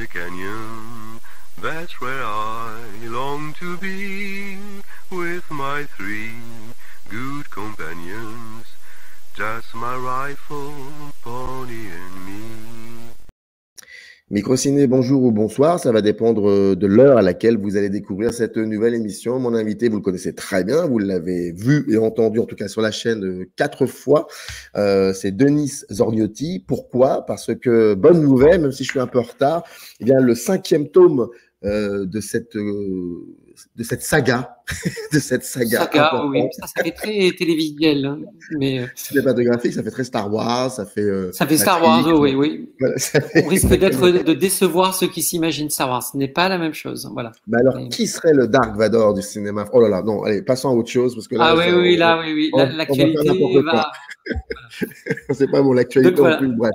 the canyon, that's where I long to be, with my three good companions, just my rifle, pony and me. Microciné, bonjour ou bonsoir, ça va dépendre de l'heure à laquelle vous allez découvrir cette nouvelle émission. Mon invité, vous le connaissez très bien, vous l'avez vu et entendu en tout cas sur la chaîne 4 fois, c'est Denis Zorniotti. Pourquoi? Parce que, bonne nouvelle, même si je suis un peu en retard, eh bien, le 5e tome de cette saga, Saga, importante. oui, ça fait très télévisuel, hein, mais cinématographique, ça fait très Star Wars, ça fait Star Wars, oui, oui. Voilà, On risque de décevoir ceux qui s'imaginent Star Wars. Ce n'est pas la même chose, voilà. Mais alors, qui serait le Dark Vador du cinéma? Oh là là, non, allez, passons à autre chose parce que là, oui, l'actualité va. C'est pas bon, l'actualité Donc, voilà. en plus, bref.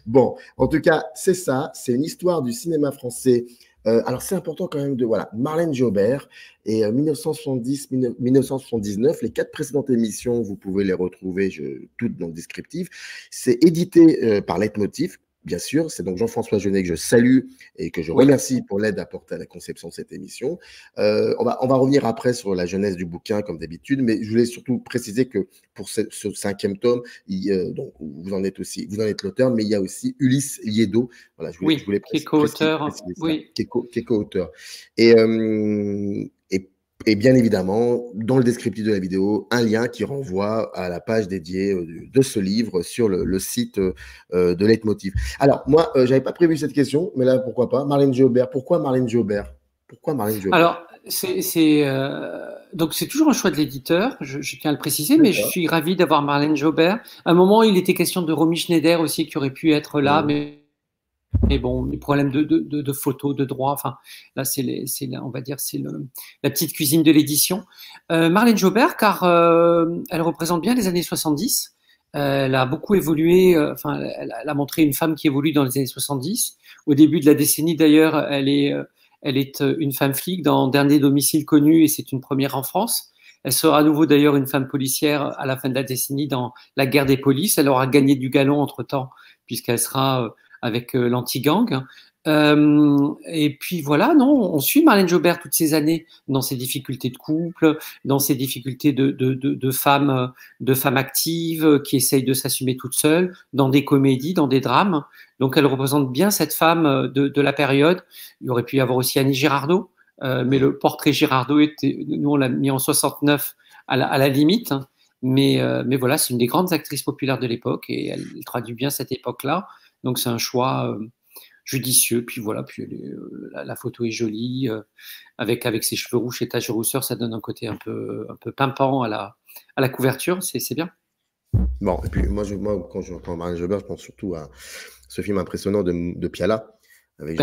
Bon, en tout cas, c'est ça, c'est une histoire du cinéma français. Alors, c'est important quand même voilà, Marlène Jobert et 1970-1979, les 4 précédentes émissions, vous pouvez les retrouver toutes dans le descriptif. C'est édité par Leitmotiv, bien sûr. C'est donc Jean-François Jeunet que je salue et que je remercie pour l'aide apportée à la conception de cette émission. On va revenir après sur la jeunesse du bouquin, comme d'habitude, mais je voulais surtout préciser que pour ce 5e tome, donc vous en êtes l'auteur, mais il y a aussi Ulysse Liedo. Voilà, je voulais qui est co-auteur. Oui. Qui est co-auteur. Et bien évidemment, dans le descriptif de la vidéo, un lien qui renvoie à la page dédiée de ce livre sur le site de Leitmotiv. Alors, moi, je n'avais pas prévu cette question, mais là, pourquoi pas? Marlène Jobert. Pourquoi Marlène Jobert? Alors, donc c'est toujours un choix de l'éditeur, je tiens à le préciser, mais je suis ravi d'avoir Marlène Jobert. À un moment, il était question de Romy Schneider aussi, qui aurait pu être là, mais bon, les problèmes de photos, de droit, enfin, là, on va dire, c'est la petite cuisine de l'édition. Marlène Jobert, car elle représente bien les années 70. Elle a beaucoup évolué, elle a montré une femme qui évolue dans les années 70. Au début de la décennie, d'ailleurs, elle est une femme flic dans Dernier domicile connu, et c'est une première en France. Elle sera à nouveau d'ailleurs une femme policière à la fin de la décennie dans La guerre des polices. Elle aura gagné du galon entre-temps, puisqu'elle sera avec l'anti-gang. Et puis voilà, non, on suit Marlène Jobert toutes ces années dans ses difficultés de couple, dans ses difficultés de femmes actives qui essayent de s'assumer toutes seules, dans des comédies, dans des drames. Donc elle représente bien cette femme de la période. Il aurait pu y avoir aussi Annie Girardot, mais le portrait Girardot nous on l'a mis en 69 à la limite. Hein. Mais voilà, c'est une des grandes actrices populaires de l'époque et elle traduit bien cette époque-là. Donc c'est un choix judicieux. Puis voilà, la photo est jolie, avec ses cheveux rouges et taches de rousseur, ça donne un côté un peu pimpant à la couverture. C'est bien. Bon, et puis moi quand je entends Marlène Jobert, je pense surtout à ce film impressionnant de Piala. Avec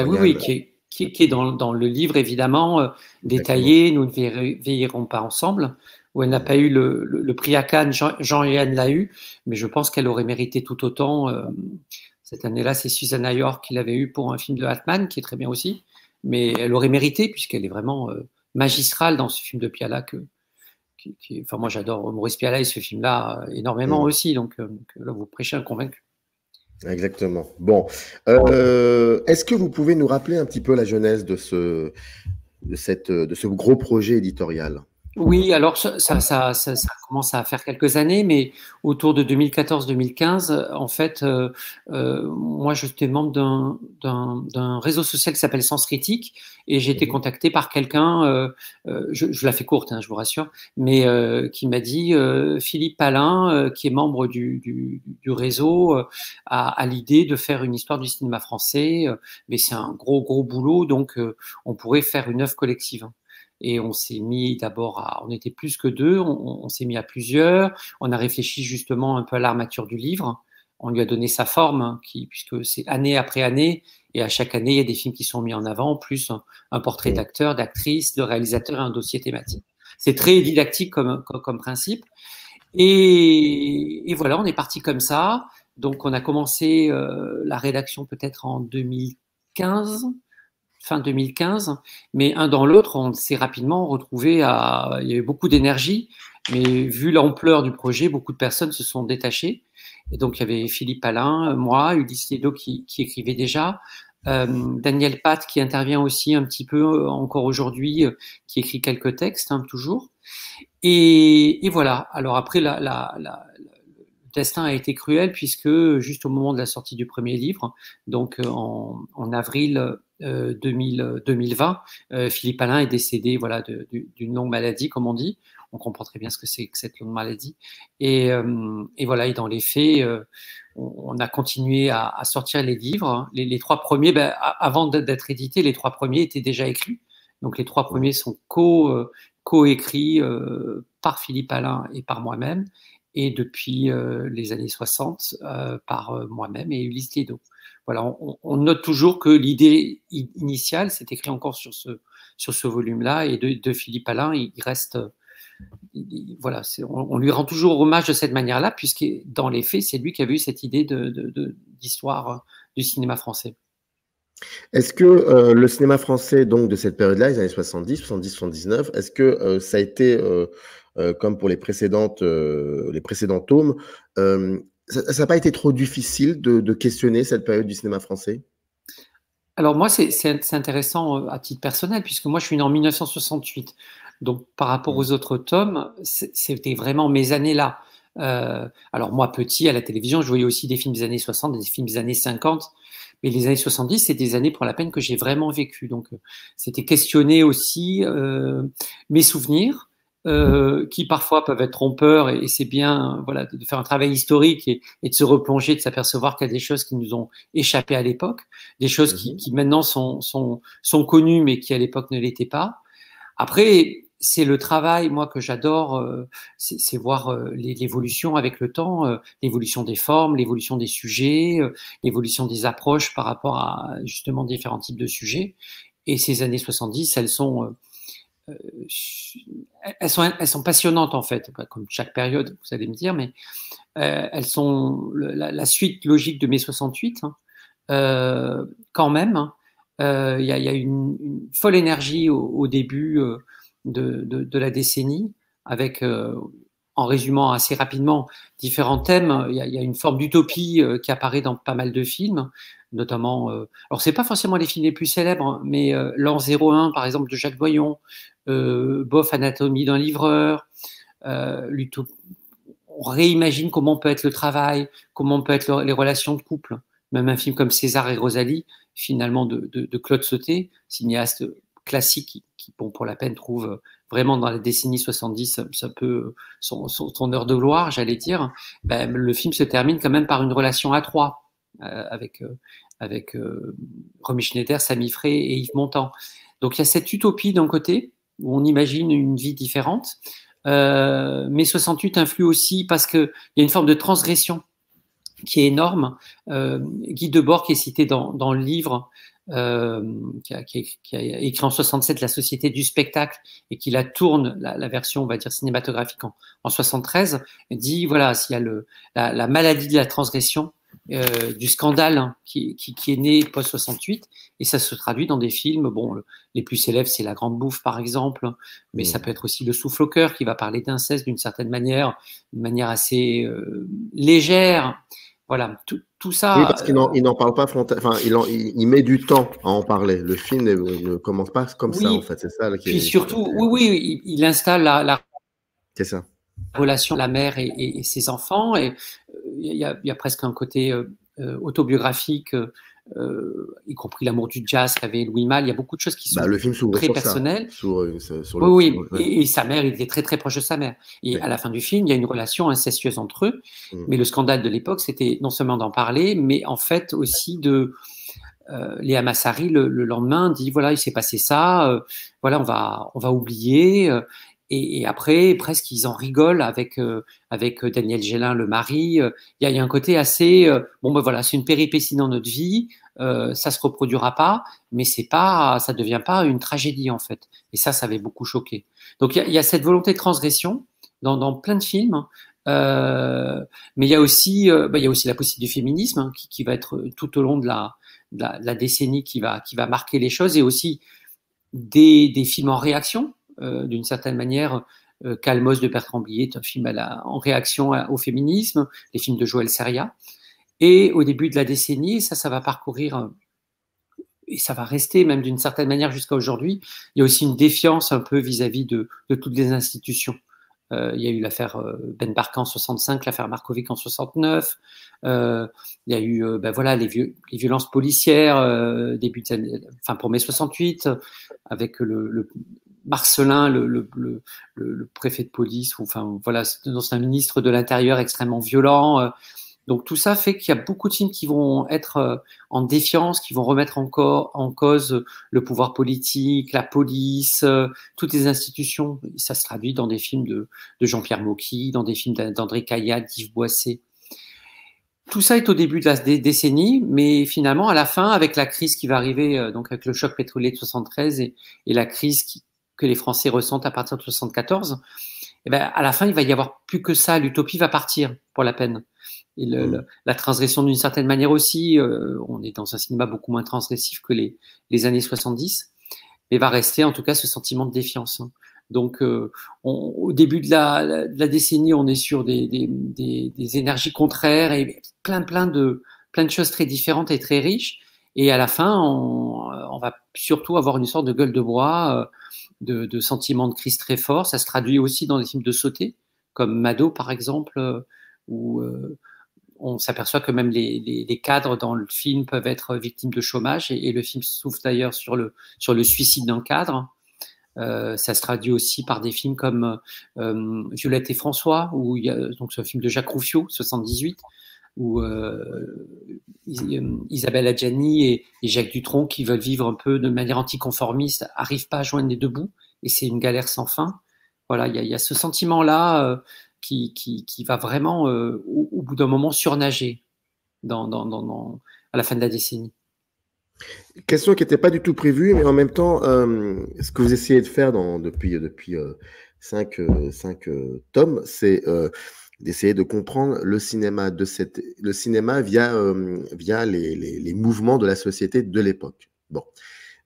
qui est dans le livre, évidemment, détaillé, Nous ne veillerons pas ensemble, où elle n'a pas eu le prix à Cannes, Jean-Yann l'a eu, mais je pense qu'elle aurait mérité tout autant. Cette année-là, c'est Susanna York qui l'avait eu pour un film de Altman, qui est très bien aussi, mais elle aurait mérité, puisqu'elle est vraiment magistrale dans ce film de Piala. Enfin, moi, j'adore Maurice Piala et ce film-là énormément aussi, donc là, vous prêchez un convaincu. Exactement. Bon, est-ce que vous pouvez nous rappeler un petit peu la genèse de ce gros projet éditorial? Oui, alors ça commence à faire quelques années, mais autour de 2014-2015, en fait, moi j'étais membre d'un réseau social qui s'appelle Sens Critique, et j'ai été contacté par quelqu'un, je la fais courte, hein, je vous rassure, mais qui m'a dit Philippe Palin, qui est membre du réseau, a l'idée de faire une histoire du cinéma français, mais c'est un gros boulot, donc on pourrait faire une œuvre collective. Et on s'est mis d'abord on était plus que 2, on s'est mis à plusieurs, on a réfléchi justement un peu à l'armature du livre, on lui a donné sa forme, puisque c'est année après année, et à chaque année, il y a des films qui sont mis en avant, plus un portrait d'acteur, d'actrice, de réalisateur et un dossier thématique. C'est très didactique comme principe. Et voilà, on est parti comme ça. Donc, on a commencé la rédaction peut-être en 2015, fin 2015, mais un dans l'autre, on s'est rapidement retrouvé il y avait beaucoup d'énergie, mais vu l'ampleur du projet, beaucoup de personnes se sont détachées. Et donc, il y avait Philippe Palin, moi, Ulysse Liedo qui écrivait déjà, Daniel Pat qui intervient aussi un petit peu encore aujourd'hui, qui écrit quelques textes, hein, toujours. Et voilà. Alors après, le destin a été cruel puisque juste au moment de la sortie du premier livre, donc en avril 2020, Philippe Alain est décédé, voilà, d'une longue maladie, comme on dit. On comprend très bien ce que c'est que cette longue maladie. Et voilà, et dans les faits, on a continué à sortir les livres. Les trois premiers, avant d'être édités, les trois premiers étaient déjà écrits. Donc les trois premiers sont co-écrits par Philippe Alain et par moi-même, et depuis les années 60 par moi-même et Ulysse Liedot. Voilà, on note toujours que l'idée initiale, c'est écrit encore sur ce volume-là, et de Philippe Alain, il reste... voilà, on lui rend toujours hommage de cette manière-là, puisque dans les faits, c'est lui qui a eu cette idée d'histoire du cinéma français. Est-ce que le cinéma français, donc, de cette période-là, les années 70, 70, 79, est-ce que ça a été, comme pour les précédents tomes, ça n'a pas été trop difficile de questionner cette période du cinéma français? Alors moi, c'est intéressant à titre personnel, puisque moi, je suis né en 1968. Donc, par rapport aux autres tomes, c'était vraiment mes années-là. Alors moi, petit, à la télévision, je voyais aussi des films des années 60, des films des années 50. Mais les années 70, c'est des années, pour la peine, que j'ai vraiment vécues. Donc, c'était questionner aussi mes souvenirs, qui parfois peuvent être trompeurs, et c'est bien, voilà, de faire un travail historique et de se replonger, de s'apercevoir qu'il y a des choses qui nous ont échappé à l'époque, des choses qui maintenant sont connues, mais qui à l'époque ne l'étaient pas. Après, c'est le travail, moi, que j'adore, c'est voir l'évolution avec le temps, l'évolution des formes, l'évolution des sujets, l'évolution des approches par rapport à justement différents types de sujets. Et ces années 70, elles sont passionnantes, en fait, comme chaque période, vous allez me dire, mais elles sont la suite logique de mai 68, hein, quand même. Il y a une folle énergie au début de la décennie, avec, en résumant assez rapidement, différents thèmes. Il y a une forme d'utopie qui apparaît dans pas mal de films, notamment, alors c'est pas forcément les films les plus célèbres, mais L'An 01, par exemple, de Jacques Doyon, Bof, Anatomie d'un livreur, on réimagine comment peut être le travail, comment peut être les relations de couple. Même un film comme César et Rosalie, finalement, de Claude Sautet, cinéaste classique qui, bon, pour la peine, trouve vraiment dans la décennie 70 ça peut son heure de gloire, j'allais dire. Ben, le film se termine quand même par une relation à trois avec Romy Schneider, Samy Frey et Yves Montand. Donc il y a cette utopie d'un côté où on imagine une vie différente, mais 68 influe aussi parce qu'il y a une forme de transgression qui est énorme. Guy Debord, qui est cité dans le livre, qui a écrit en 67 La Société du spectacle, et qui la tourne, la version, on va dire, cinématographique en 73, dit, voilà, s'il y a la maladie de la transgression, du scandale, hein, qui est né post-68, et ça se traduit dans des films, bon, les plus célèbres, c'est La Grande Bouffe, par exemple, mais ça peut être aussi Le Souffle au cœur, qui va parler d'inceste d'une certaine manière, d'une manière assez légère. Voilà, tout ça. Oui, parce qu'il n'en parle pas frontalement. Enfin, il met du temps à en parler. Le film ne commence pas comme ça, en fait. C'est ça. Puis surtout, oui, il installe c'est ça. relation la mère et ses enfants. Et il y a presque un côté autobiographique, y compris l'amour du jazz qu'avait Louis Malle. Il y a beaucoup de choses qui sont le film très personnelles. Oui. Et sa mère, il était très très proche de sa mère. Et à la fin du film, il y a une relation incestueuse entre eux. Mais le scandale de l'époque, c'était non seulement d'en parler, mais en fait aussi de... Léa Massari, le lendemain, dit, voilà, il s'est passé ça, voilà, on va oublier. Et après, presque, ils en rigolent avec Daniel Gélin, le mari. Il y a un côté assez... bon, ben voilà, c'est une péripétie dans notre vie, ça se reproduira pas, mais ça devient pas une tragédie, en fait. Et ça avait beaucoup choqué. Donc, il y a cette volonté de transgression dans plein de films, mais il y a aussi la possibilité du féminisme, hein, qui va être tout au long de la décennie qui va marquer les choses, et aussi des films en réaction, d'une certaine manière. Calmos de Bertrand Blier est un film en réaction au féminisme, les films de Joël Seria. Et au début de la décennie, ça va parcourir et ça va rester même d'une certaine manière jusqu'à aujourd'hui, il y a aussi une défiance un peu vis-à-vis de toutes les institutions. Il y a eu l'affaire Ben Barka en 65, l'affaire Markovic en 69. Il y a eu voilà, les violences policières début des années, enfin pour mai 68, avec le Marcelin, le préfet de police, ou enfin voilà, c'est un ministre de l'Intérieur extrêmement violent. Donc tout ça fait qu'il y a beaucoup de films qui vont être en défiance, qui vont remettre en cause le pouvoir politique, la police, toutes les institutions. Ça se traduit dans des films de Jean-Pierre Mocky, dans des films d'André Caillade, d'Yves Boisset. Tout ça est au début de la décennie, mais finalement, à la fin, avec la crise qui va arriver, donc avec le choc pétrolier de 73 et la crise que les Français ressentent à partir de 74, et ben, à la fin, il va y avoir plus que ça. L'utopie va partir pour la peine. Et la transgression d'une certaine manière aussi, on est dans un cinéma beaucoup moins transgressif que les années 70, mais va rester en tout cas ce sentiment de défiance. Donc au début de la décennie, on est sur des énergies contraires et plein de choses très différentes et très riches. Et à la fin, on va surtout avoir une sorte de gueule de bois, de sentiments de crise très forts. Ça se traduit aussi dans des films de sauté, comme Mado par exemple, où on s'aperçoit que même les cadres dans le film peuvent être victimes de chômage, et le film souffle d'ailleurs sur le suicide d'un cadre. Ça se traduit aussi par des films comme Violette et François, où il y a donc ce film de Jacques Rouffio, 78, où Isabelle Adjani et Jacques Dutronc, qui veulent vivre un peu de manière anticonformiste, n'arrivent pas à joindre les deux bouts, et c'est une galère sans fin. Voilà, il y a ce sentiment-là qui va vraiment, au bout d'un moment, surnager à la fin de la décennie. Question qui n'était pas du tout prévue, mais en même temps, ce que vous essayez de faire depuis 5 tomes, c'est d'essayer de comprendre le cinéma via les mouvements de la société de l'époque. Bon.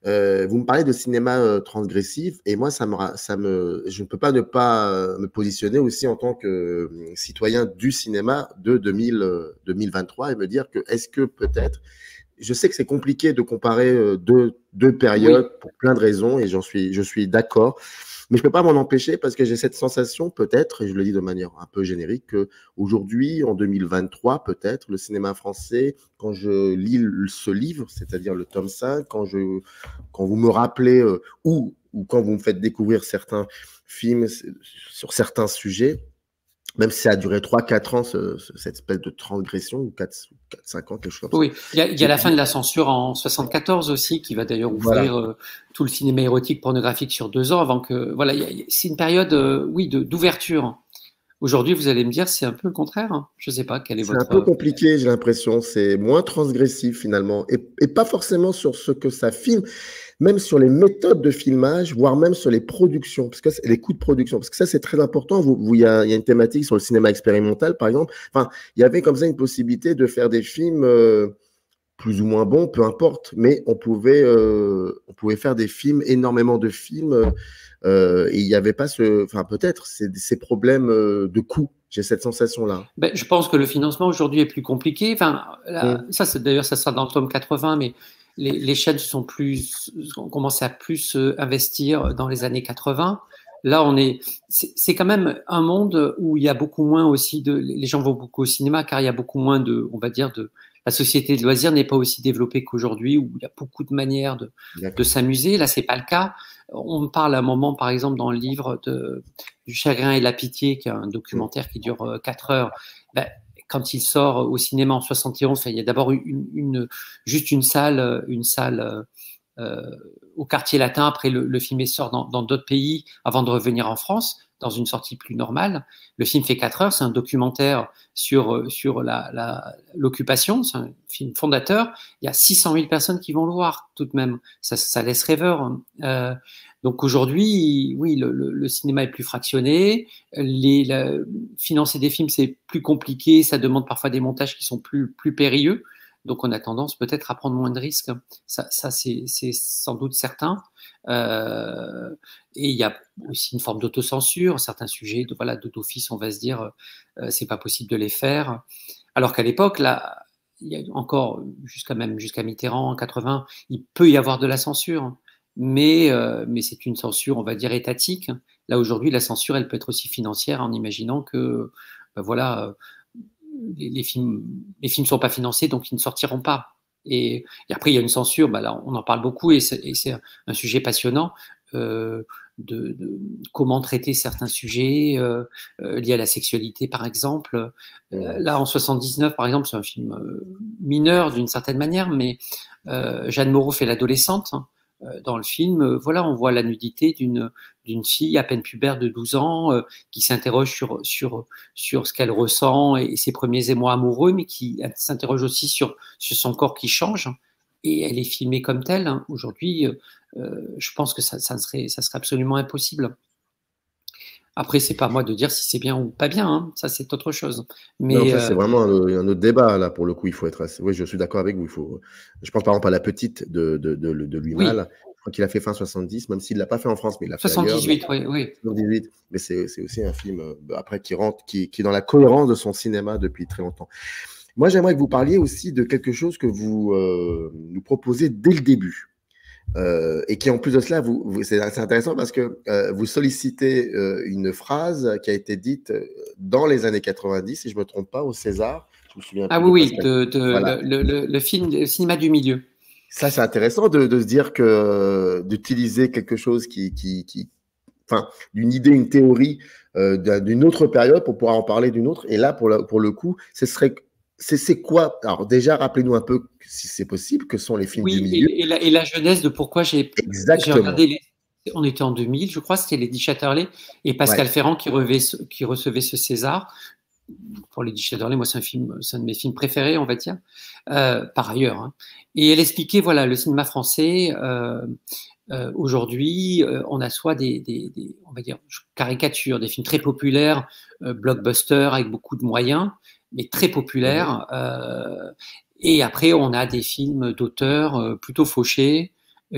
Vous me parlez de cinéma transgressif, et moi, je ne peux pas ne pas me positionner aussi en tant que citoyen du cinéma de 2023 et me dire que est-ce que peut-être, je sais que c'est compliqué de comparer deux périodes pour plein de raisons, et je suis d'accord, mais je ne peux pas m'en empêcher parce que j'ai cette sensation peut-être, et je le dis de manière un peu générique, qu'aujourd'hui, en 2023, peut-être, le cinéma français, quand je lis ce livre, c'est-à-dire le tome 5, quand vous me rappelez ou quand vous me faites découvrir certains films sur certains sujets, même si ça a duré 3-4 ans, cette espèce de transgression, ou 4-5 ans, quelque chose comme ça. Oui, il y a la fin de la censure en 74 aussi, qui va d'ailleurs ouvrir tout le cinéma érotique pornographique sur 2 ans, avant que... Voilà, c'est une période, d'ouverture. Aujourd'hui, vous allez me dire, c'est un peu le contraire. Je ne sais pas, quel est votre... C'est un peu compliqué, j'ai l'impression. C'est moins transgressif, finalement. Et pas forcément sur ce que ça filme, même sur les méthodes de filmage, voire même sur les productions, parce que les coûts de production, parce que ça, c'est très important. Il y a une thématique sur le cinéma expérimental, par exemple. Enfin, il y avait comme ça une possibilité de faire des films plus ou moins bons, peu importe, mais on pouvait faire des films, énormément de films, et il n'y avait pas peut-être ces problèmes de coûts. J'ai cette sensation-là. Je pense que le financement aujourd'hui est plus compliqué. Enfin, d'ailleurs, ça sera dans le tome 80, mais les chaînes ont commencé à plus investir dans les années 80. Là, c'est quand même un monde où il y a beaucoup moins aussi les gens vont beaucoup au cinéma, car il y a beaucoup moins on va dire, la société de loisirs n'est pas aussi développée qu'aujourd'hui, où il y a beaucoup de manières de s'amuser. Là, c'est pas le cas. On me parle à un moment, par exemple, dans le livre du Chagrin et de la Pitié, qui est un documentaire qui dure 4 heures. Quand il sort au cinéma en 71, il y a d'abord juste une salle au Quartier Latin. Après, le film sort dans d'autres pays avant de revenir en France, dans une sortie plus normale. Le film fait 4 heures. C'est un documentaire sur l'occupation. C'est un film fondateur. Il y a 600 000 personnes qui vont le voir, tout de même. Ça laisse rêveur. Donc aujourd'hui, oui, le cinéma est plus fractionné. Financer des films, c'est plus compliqué. Ça demande parfois des montages qui sont plus périlleux. Donc on a tendance peut-être à prendre moins de risques. Ça c'est sans doute certain. Et il y a aussi une forme d'autocensure. Certains sujets, d'office, on va se dire, c'est pas possible de les faire. Alors qu'à l'époque, il y a encore jusqu'à Mitterrand en 80, il peut y avoir de la censure, mais c'est une censure, on va dire, étatique. Là aujourd'hui, la censure, elle peut être aussi financière, en imaginant que voilà, les films sont pas financés, donc ils ne sortiront pas. Et après, il y a une censure, là, on en parle beaucoup, et c'est un sujet passionnant, de comment traiter certains sujets liés à la sexualité, par exemple. Là, en 79, par exemple, c'est un film mineur d'une certaine manière, mais Jeanne Moreau fait l'adolescente. Dans le film, voilà, on voit la nudité d'une fille à peine pubère de 12 ans qui s'interroge sur ce qu'elle ressent et ses premiers émois amoureux, mais qui s'interroge aussi sur son corps qui change. Et elle est filmée comme telle. Aujourd'hui, je pense que ça serait absolument impossible. Après, c'est pas à moi de dire si c'est bien ou pas bien, hein. Ça c'est autre chose. Mais non, ça c'est vraiment un autre débat là pour le coup. Il faut être assez... Oui, je suis d'accord avec vous. Je pense par exemple à La Petite de Louis Malle. Je crois qu'il a fait fin 70, même s'il l'a pas fait en France, mais il l'a fait 78, ailleurs. Oui. 78, mais c'est aussi un film après qui est dans la cohérence de son cinéma depuis très longtemps. Moi, j'aimerais que vous parliez aussi de quelque chose que vous nous proposez dès le début. Et qui en plus de cela, c'est intéressant parce que vous sollicitez une phrase qui a été dite dans les années 90, si je ne me trompe pas, au César. Je me souviens voilà. le film, le cinéma du milieu. Ça, c'est intéressant de se dire que d'utiliser quelque chose enfin, d'une idée, une théorie d'une autre période pour pouvoir en parler d'une autre. Et là, pour le coup, c'est quoi? Alors déjà, rappelez-nous un peu, si c'est possible, que sont les films du milieu. Et la jeunesse de pourquoi j'ai regardé on était en 2000, je crois, c'était Lady Chatterley et Pascal Ferrand qui recevait ce César. Pour Lady Chatterley, moi, c'est un de mes films préférés, on va dire, par ailleurs. Hein. Et elle expliquait, voilà, le cinéma français, aujourd'hui, on a soit on va dire, caricature, des films très populaires, blockbusters avec beaucoup de moyens, mais très populaires. Et après, on a des films d'auteurs plutôt fauchés,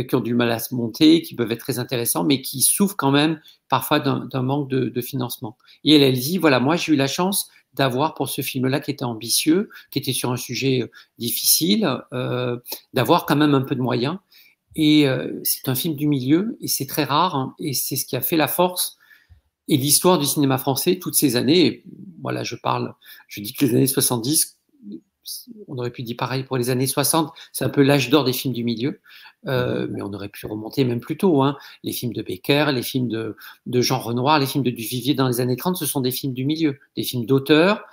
qui ont du mal à se monter, qui peuvent être très intéressants, mais qui souffrent quand même parfois d'un manque de financement. Et elle dit, voilà, moi j'ai eu la chance d'avoir pour ce film-là qui était ambitieux, qui était sur un sujet difficile, d'avoir quand même un peu de moyens. Et c'est un film du milieu, et c'est très rare, hein, et c'est ce qui a fait la force et l'histoire du cinéma français toutes ces années. Et voilà, je dis que les années 70, on aurait pu dire pareil pour les années 60, c'est un peu l'âge d'or des films du milieu, mais on aurait pu remonter même plus tôt. Hein. Les films de Becker, les films de Jean Renoir, les films de Duvivier dans les années 30, ce sont des films du milieu, des films d'auteurs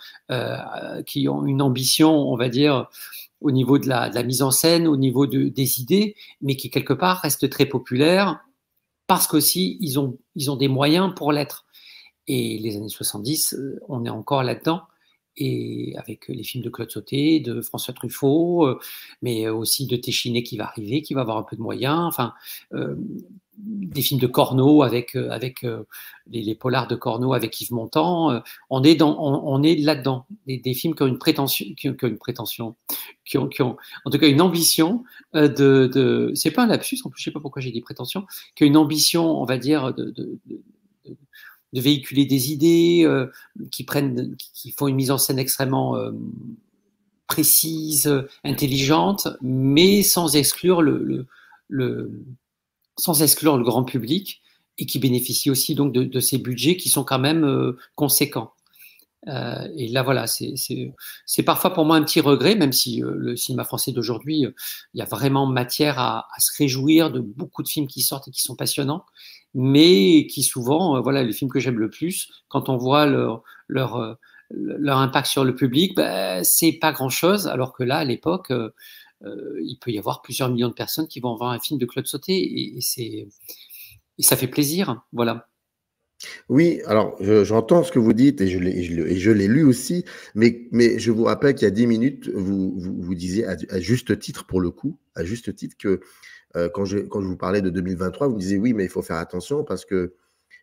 qui ont une ambition, on va dire, au niveau de la mise en scène, au niveau des idées, mais qui quelque part restent très populaires parce qu'aussi ils ont des moyens pour l'être. Et les années 70, on est encore là-dedans. Et avec les films de Claude Sauté, de François Truffaut, mais aussi de Téchiné qui va arriver, qui va avoir un peu de moyens, enfin, des films de Corneau avec les polars de Corneau avec Yves Montand, on est là-dedans, des films qui ont une prétention, qui ont en tout cas une ambition c'est pas un lapsus, en plus je sais pas pourquoi j'ai dit prétention, qui a une ambition, on va dire, de véhiculer des idées, qui font une mise en scène extrêmement précise, intelligente, mais sans exclure le grand public et qui bénéficie aussi donc de ces budgets qui sont quand même conséquents. Et là, voilà, c'est parfois pour moi un petit regret, même si le cinéma français d'aujourd'hui, il y a vraiment matière à se réjouir de beaucoup de films qui sortent et qui sont passionnants, mais qui souvent, voilà, les films que j'aime le plus, quand on voit leur impact sur le public, c'est pas grand-chose, alors que là, à l'époque, il peut y avoir plusieurs millions de personnes qui vont voir un film de Claude Sauté, et ça fait plaisir, voilà. Oui, alors j'entends ce que vous dites et je l'ai lu aussi, mais je vous rappelle qu'il y a 10 minutes, vous disiez à juste titre, pour le coup, à juste titre, que quand je vous parlais de 2023, vous me disiez oui, mais il faut faire attention parce que,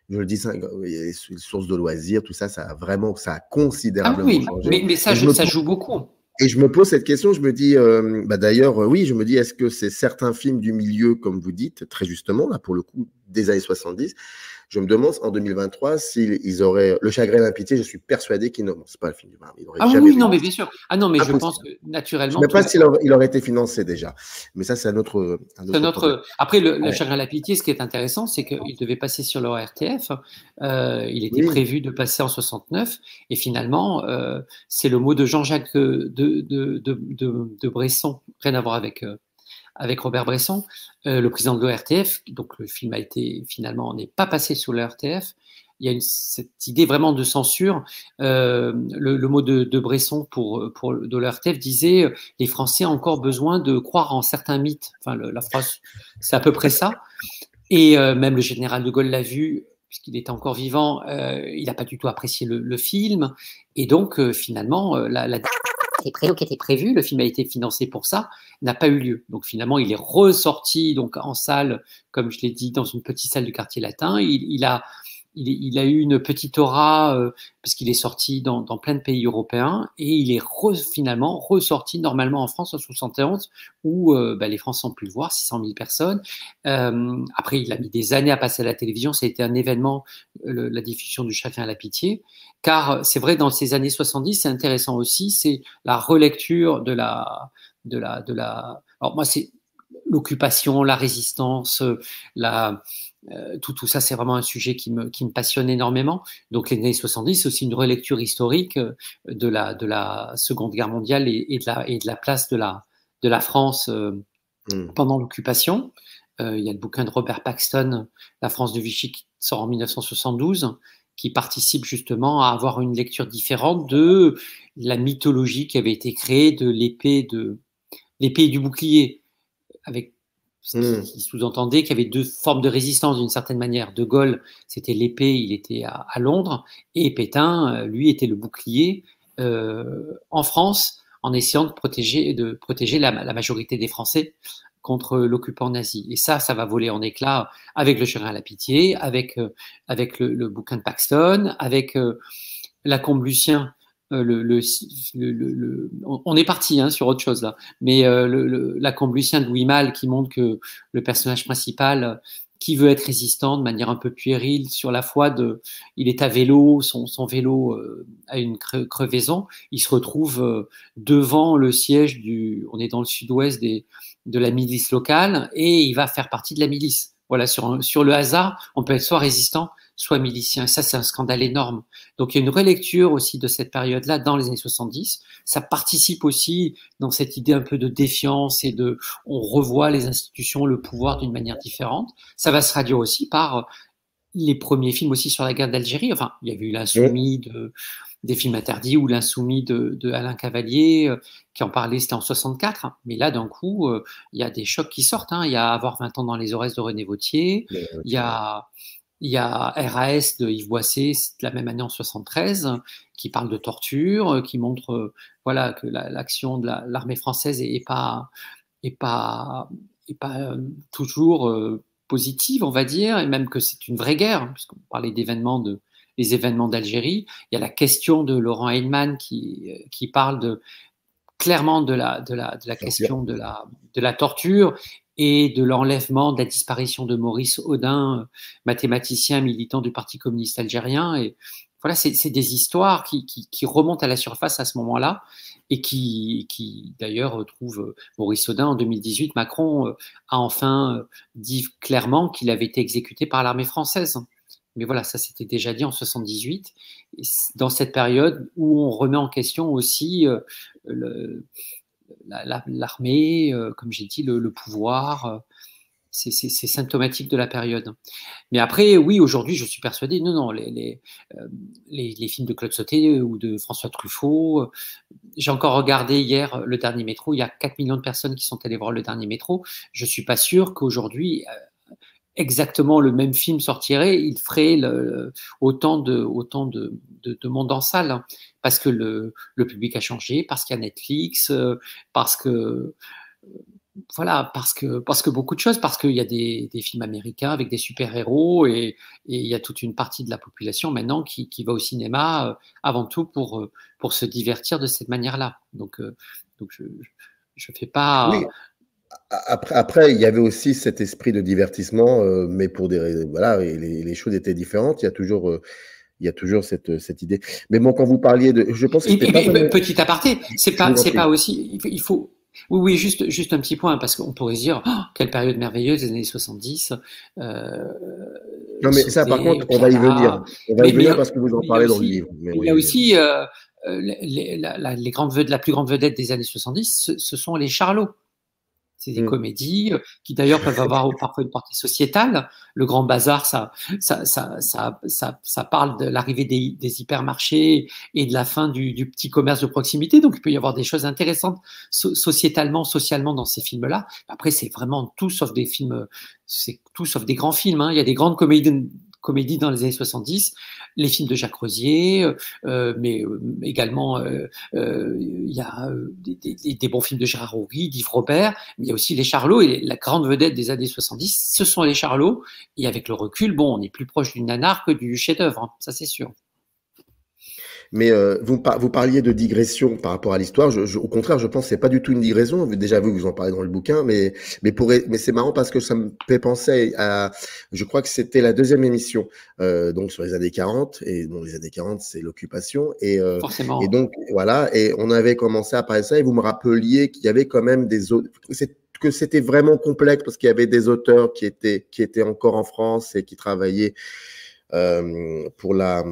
je le dis, les sources de loisirs, tout ça, ça a considérablement changé. Mais ça joue beaucoup. Et je me pose cette question, je me dis, d'ailleurs, oui, je me dis, est-ce que c'est certains films du milieu, comme vous dites, très justement, là, pour le coup, des années 70, Je me demande en 2023 s'ils auraient Le Chagrin et l'Impiété. Je suis persuadé qu'ils n'ont. C'est pas le film du Marvel. Ah oui, non, mais bien sûr. Ah non, mais je pense que naturellement. Je ne sais pas s'il aurait été financé déjà. Mais ça, c'est un autre Après, Le Chagrin et l'Impiété, ce qui est intéressant, c'est qu'il devait passer sur l'ORTF. Il était prévu de passer en 69. Et finalement, c'est le mot de Jean-Jacques de Bresson, rien à voir avec Robert Bresson, le président de l'ORTF. Donc le film finalement n'est pas passé sous l'ORTF. Il y a cette idée vraiment de censure. Le mot de Bresson de l'ORTF disait les Français ont encore besoin de croire en certains mythes. Enfin, la phrase, c'est à peu près ça. Et même le général de Gaulle l'a vu, puisqu'il était encore vivant, il n'a pas du tout apprécié le film. Et donc, finalement, qui était prévu, le film a été financé pour ça, n'a pas eu lieu. Donc finalement, il est ressorti donc en salle, comme je l'ai dit, dans une petite salle du quartier latin. Il a eu une petite aura puisqu'il est sorti dans plein de pays européens et il est finalement ressorti normalement en France en 71 où les Français ont pu le voir, 600 000 personnes. Après, il a mis des années à passer à la télévision. Ça a été un événement, la diffusion du Chagrin et la Pitié. Car c'est vrai, dans ces années 70, c'est intéressant aussi, c'est la relecture de la. Alors moi, c'est l'occupation, la résistance, tout ça, c'est vraiment un sujet qui me passionne énormément. Donc, les années 70, c'est aussi une relecture historique de la Seconde Guerre mondiale et de la place de la France pendant l'occupation. Il y a le bouquin de Robert Paxton, La France de Vichy, qui sort en 1972, qui participe justement à avoir une lecture différente de la mythologie qui avait été créée de l'épée et du bouclier, avec qui sous-entendait qu'il y avait deux formes de résistance d'une certaine manière. De Gaulle, c'était l'épée, il était à Londres, et Pétain, lui, était le bouclier en France, en essayant de protéger la majorité des Français contre l'occupant nazi. Et ça va voler en éclats avec le Chagrin et la Pitié, avec le bouquin de Paxton, avec Lacombe Lucien. On est parti sur autre chose là, mais Lacombe Lucien de Louis Malle qui montre que le personnage principal qui veut être résistant de manière un peu puérile sur la foi il est à vélo, son vélo a une crevaison, il se retrouve devant le siège on est dans le sud-ouest de la milice locale et il va faire partie de la milice. Voilà, sur le hasard, on peut être soit résistant, soit milicien. Et ça, c'est un scandale énorme. Donc, il y a une relecture aussi de cette période-là dans les années 70. Ça participe aussi dans cette idée un peu de défiance et on revoit les institutions, le pouvoir d'une manière différente. Ça va se traduire aussi par les premiers films aussi sur la guerre d'Algérie. Enfin, il y avait eu l'Insoumis des films interdits ou l'Insoumis de Alain Cavalier qui en parlait, c'était en 64. Mais là, d'un coup, il y a des chocs qui sortent. Il y a Avoir 20 ans dans les Aurès de René Vauthier. Il y a RAS de Yves Boisset, c'est la même année en 73, qui parle de torture, qui montre que l'action de l'armée française est pas toujours positive, on va dire, et même que c'est une vraie guerre, puisqu'on parlait les événements d'Algérie. Il y a la question de Laurent Heinemann qui parle clairement de la question de la torture et de l'enlèvement, de la disparition de Maurice Audin, mathématicien militant du Parti communiste algérien. Et voilà, c'est des histoires qui remontent à la surface à ce moment-là et qui d'ailleurs trouvent Maurice Audin en 2018. Macron a enfin dit clairement qu'il avait été exécuté par l'armée française. Mais voilà, ça s'était déjà dit en 78, dans cette période où on remet en question aussi l'armée, comme j'ai dit, le pouvoir. C'est symptomatique de la période. Mais après, oui, aujourd'hui, je suis persuadé, non, les films de Claude Sautet ou de François Truffaut. J'ai encore regardé hier Le Dernier Métro. Il y a 4 millions de personnes qui sont allées voir Le Dernier Métro. Je ne suis pas sûr qu'aujourd'hui, exactement le même film sortirait, il ferait autant de monde en salle, parce que le public a changé, parce qu'il y a Netflix, parce que beaucoup de choses, parce qu'il y a des films américains avec des super-héros et il y a toute une partie de la population maintenant qui va au cinéma avant tout pour se divertir de cette manière-là. Donc je fais pas... Oui. Après, il y avait aussi cet esprit de divertissement, mais pour voilà, et les choses étaient différentes. Il y a toujours cette idée. Mais bon, quand vous parliez de, je pense que c'était pas seulement. Petit aparté, Je vous en c'est prie. pas aussi, il faut, oui, oui, juste un petit point, parce qu'on pourrait se dire, oh, quelle période merveilleuse, les années 70, Non, mais ça, par Sauvé, contre, on va y venir. Piala. On va y Mais venir parce que vous en il y a parlez dans le aussi, livre. Mais il y a oui. aussi la plus grande vedette des années 70, ce sont les Charlots. C'est des comédies qui d'ailleurs peuvent avoir parfois une portée sociétale. Le Grand Bazar, ça parle de l'arrivée des hypermarchés et de la fin du petit commerce de proximité. Donc il peut y avoir des choses intéressantes sociétalement, socialement dans ces films-là. Après, c'est vraiment tout sauf des films, c'est tout sauf des grands films. Hein. Il y a des grandes comédies dans les années 70, les films de Jacques Rosier, mais également il y a des bons films de Gérard Houry, d'Yves Robert, mais il y a aussi les Charlots, et la grande vedette des années 70, ce sont les Charlots, et avec le recul, bon, on est plus proche du nanar que du chef-d'œuvre, hein, ça c'est sûr. Mais vous parliez de digression par rapport à l'histoire. Au contraire, je pense que c'est pas du tout une digression. Déjà vu que vous en parlez dans le bouquin, mais c'est marrant parce que ça me fait penser à, je crois que c'était la deuxième émission, donc sur les années 40, et bon, les années 40, c'est l'occupation, Forcément. Et donc voilà, et on avait commencé à parler de ça, et vous me rappeliez qu'il y avait quand même que c'était vraiment complexe parce qu'il y avait des auteurs qui étaient encore en France et qui travaillaient pour la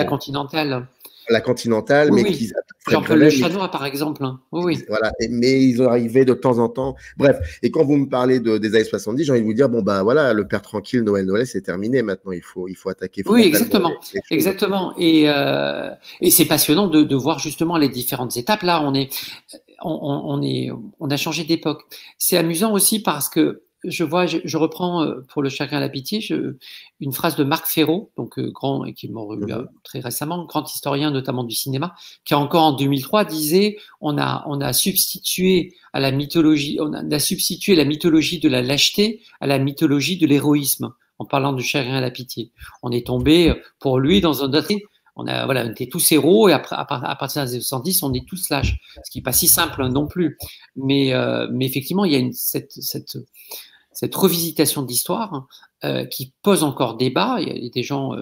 Continentale. La Continentale, oui, mais oui. qui Jean-Paul Le Chanois, par exemple. Oui, oui. Voilà, mais ils arrivaient de temps en temps. Bref, et quand vous me parlez des années 70, j'ai envie de vous dire, bon, ben voilà, le Père Tranquille, Noël, c'est terminé. Maintenant, il faut attaquer Oui, frontalement. exactement. Et c'est passionnant de voir justement les différentes étapes. Là, on a changé d'époque. C'est amusant aussi parce que je reprends pour Le Chagrin à la Pitié une phrase de Marc Ferraud, donc grand et qui est mort très récemment, grand historien notamment du cinéma, qui encore en 2003 disait on a substitué à la mythologie, on a substitué la mythologie de la lâcheté à la mythologie de l'héroïsme en parlant du Chagrin à la Pitié. On est tombé pour lui dans un autre. On était tous héros et après, à partir des années 70, on est tous lâches. Ce qui n'est pas si simple non plus. Mais effectivement, il y a cette revisitation de l'histoire qui pose encore débat. Il y a des gens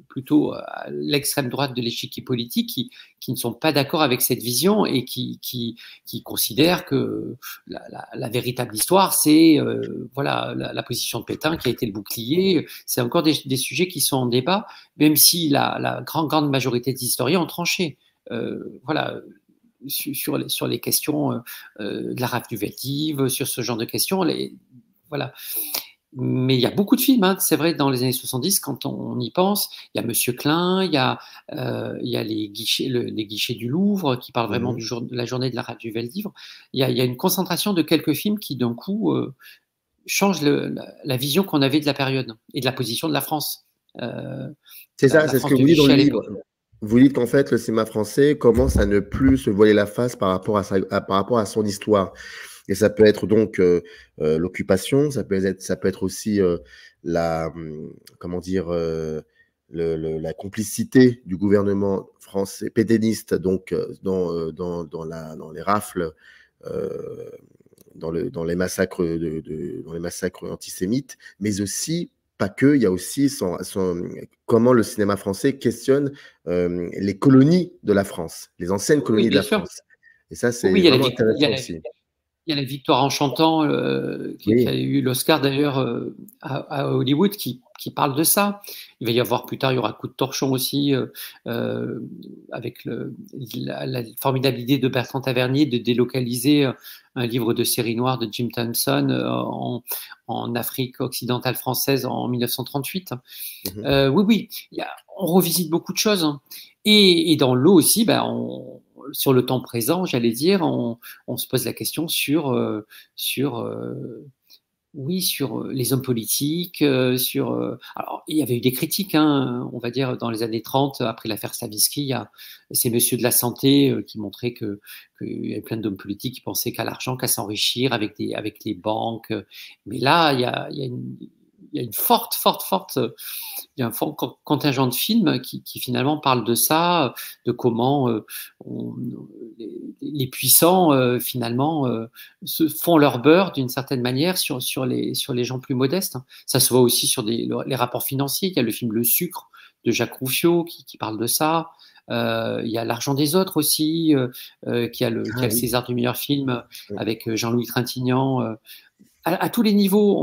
plutôt à l'extrême droite de l'échiquier politique qui ne sont pas d'accord avec cette vision et qui considèrent que la véritable histoire, c'est la position de Pétain qui a été le bouclier. C'est encore des sujets qui sont en débat, même si la grande majorité des historiens ont tranché. Sur les questions de la rafle du Veldiv, sur ce genre de questions. Voilà. Mais il y a beaucoup de films, hein, c'est vrai, dans les années 70, quand on y pense. Il y a Monsieur Klein, il y a les guichets du Louvre, qui parlent vraiment de la journée de la rafle du Veldiv. Il y a une concentration de quelques films qui, d'un coup, changent la vision qu'on avait de la période et de la position de la France. C'est ça, c'est ce que vous dites dans le livre. Vous dites qu'en fait, le cinéma français commence à ne plus se voiler la face par rapport à son histoire. Et ça peut être donc l'occupation, ça peut être aussi la complicité du gouvernement français pétainiste donc dans les rafles, dans les massacres dans les massacres antisémites, mais aussi pas que, il y a aussi comment le cinéma français questionne les colonies de la France, les anciennes colonies de la France. Et ça, c'est vraiment intéressant aussi. Il y a la Victoire en chantant qui a eu l'Oscar d'ailleurs à Hollywood qui parle de ça. Il va y avoir plus tard, il y aura Coup de torchon aussi avec la formidable idée de Bertrand Tavernier de délocaliser un livre de série noire de Jim Thompson en Afrique occidentale française en 1938. Oui, on revisite beaucoup de choses. Hein. Et dans l'eau aussi, sur le temps présent, j'allais dire, on se pose la question sur les hommes politiques, alors, il y avait eu des critiques, hein, on va dire, dans les années 30, après l'affaire Stavisky, il y a ces messieurs de la santé qui montraient qu'il y avait plein d'hommes politiques qui pensaient qu'à l'argent, qu'à s'enrichir avec les banques. Mais là, il il y a une forte, il y a un fort contingent de films qui finalement parlent de ça, de comment les puissants finalement se font leur beurre d'une certaine manière sur les gens plus modestes. Ça se voit aussi sur les rapports financiers. Il y a le film Le Sucre de Jacques Rouffio qui parle de ça. Il y a L'argent des autres aussi, qui a le César du meilleur film avec Jean-Louis Trintignant. À tous les niveaux,